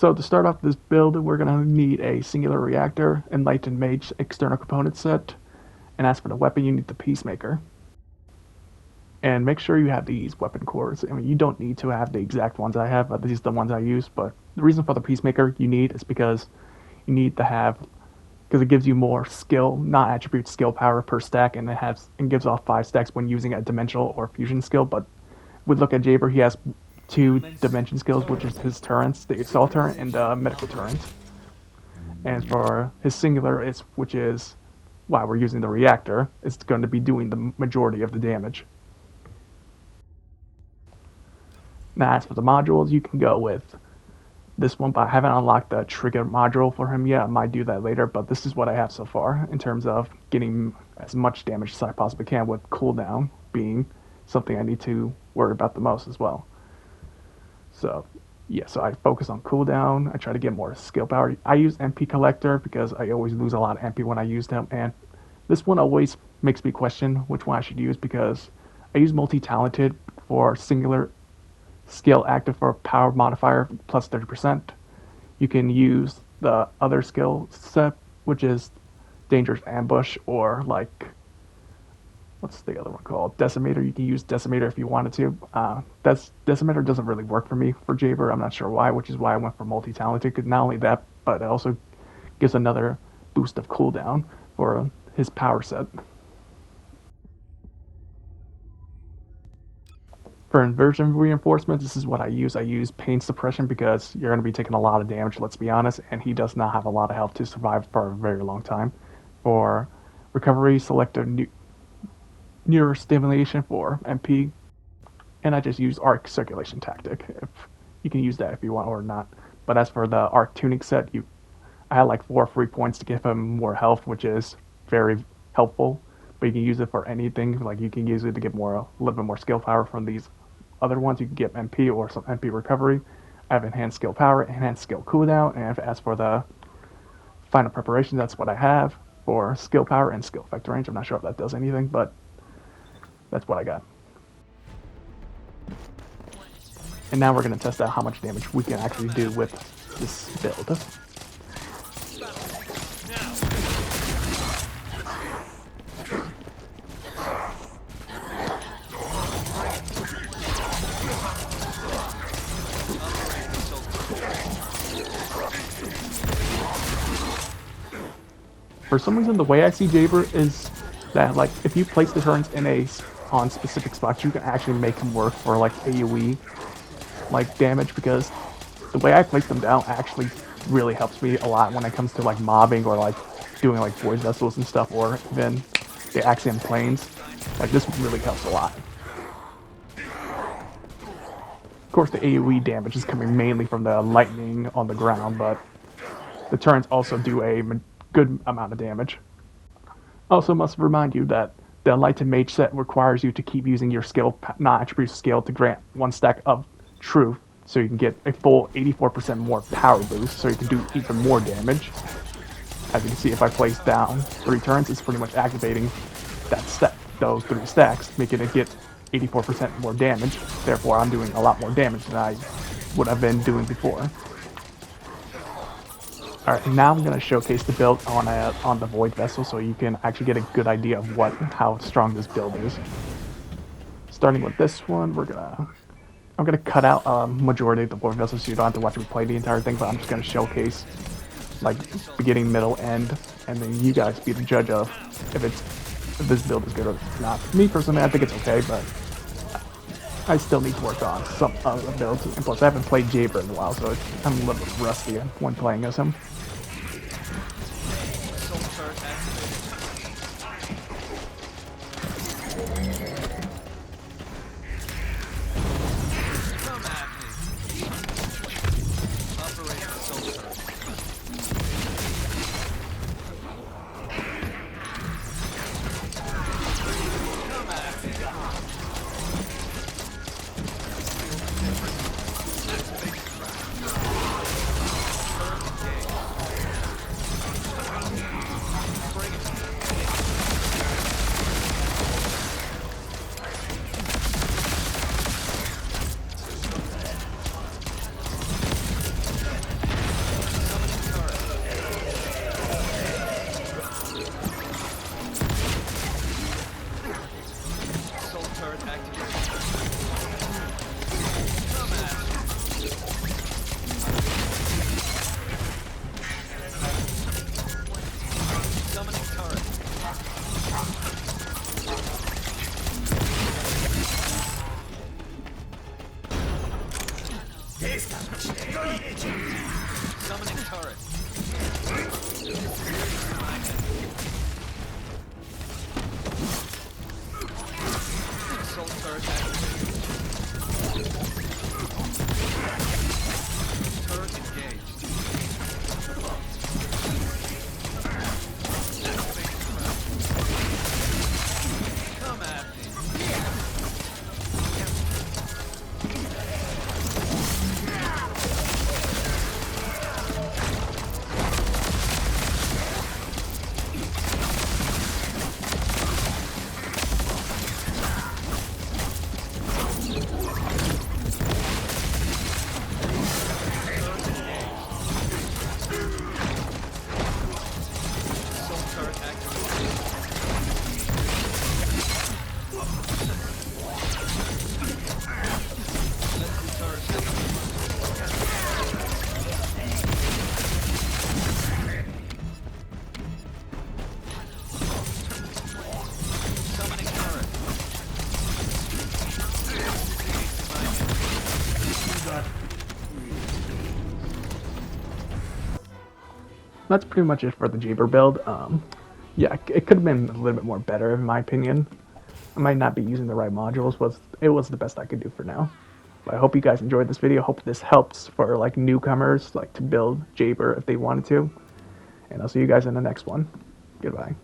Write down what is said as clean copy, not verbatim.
So to start off this build, we're going to need a singular reactor, enlightened mage external component set, and as for the weapon, you need the peacemaker. And make sure you have these weapon cores. I mean, you don't need to have the exact ones I have, but these are the ones I use. But the reason for the peacemaker you need is because you need to have, because it gives you more skill, not attribute skill power per stack, and it gives off 5 stacks when using a dimensional or fusion skill. But we look at Jayber, he has 2 dimension skills, which is his turrets, the assault turret and the medical turret. And for his singular, which is why we're using the reactor, it's going to be doing the majority of the damage. Now, as for the modules, you can go with this one, but I haven't unlocked the trigger module for him yet. I might do that later, but this is what I have so far in terms of getting as much damage as I possibly can, with cooldown being something I need to worry about the most as well. So, yeah, so I focus on cooldown. I try to get more skill power. I use MP Collector because I always lose a lot of MP when I use them, and this one always makes me question which one I should use because I use Multi-Talented for singular skill active for power modifier plus 30%. You can use the other skill set, which is Dangerous Ambush, or like, what's the other one called? Decimator. You can use Decimator if you wanted to. Decimator doesn't really work for me for Jayber. I'm not sure why, which is why I went for Multi-Talented. Because not only that, but it also gives another boost of cooldown for his power set. For inversion reinforcement, this is what I use. I use pain suppression because you're going to be taking a lot of damage, let's be honest, and he does not have a lot of health to survive for a very long time. For recovery, selective neurostimulation for MP, and I just use arc circulation tactic. If you can use that if you want or not. But as for the arc tuning set, I had like 4 free points to give him more health, which is very helpful. But you can use it for anything. Like you can use it to get a little bit more skill power from these other ones. You can get MP or some MP recovery. I have enhanced skill power, enhanced skill cooldown, and as for the final preparation, that's what I have for skill power and skill effect range. I'm not sure if that does anything, but that's what I got. And now we're going to test out how much damage we can actually do with this build. For some reason, the way I see Jayber is that, like, if you place the turrets on specific spots, you can actually make them work for like AoE like damage, because the way I place them down actually really helps me a lot when it comes to like mobbing or like doing like void vessels and stuff, or even the Axiom planes. Like this really helps a lot. Of course, the AoE damage is coming mainly from the lightning on the ground, but the turrets also do a good amount of damage. Also must remind you that the Enlightened Mage set requires you to keep using your skill, not attribute skill, to grant 1 stack of truth, so you can get a full 84% more power boost, so you can do even more damage. As you can see, if I place down 3 turns, it's pretty much activating those 3 stacks, making it get 84% more damage. Therefore, I'm doing a lot more damage than I would have been doing before. Alright, now I'm going to showcase the build on the Void Vessel so you can actually get a good idea of how strong this build is. Starting with this one, I'm going to cut out a majority of the Void Vessel so you don't have to watch me play the entire thing, but I'm just going to showcase like beginning, middle, end, and then you guys be the judge of if this build is good or not. Me personally, I think it's okay, but I still need to work on some other builds, and plus I haven't played Jayber in a while, so I'm a little bit rusty when playing as him. Summoning turret. Assault turret activated. Turret engaged. Activating turret. Come at me. Assault turret activated. Let's turret activated. Summoning turret. That's pretty much it for the Jayber build. Yeah, it could have been a little bit more better in my opinion. I might not be using the right modules. It was the best I could do for now. But I hope you guys enjoyed this video. Hope this helps for like newcomers like to build Jayber if they wanted to. And I'll see you guys in the next one. Goodbye.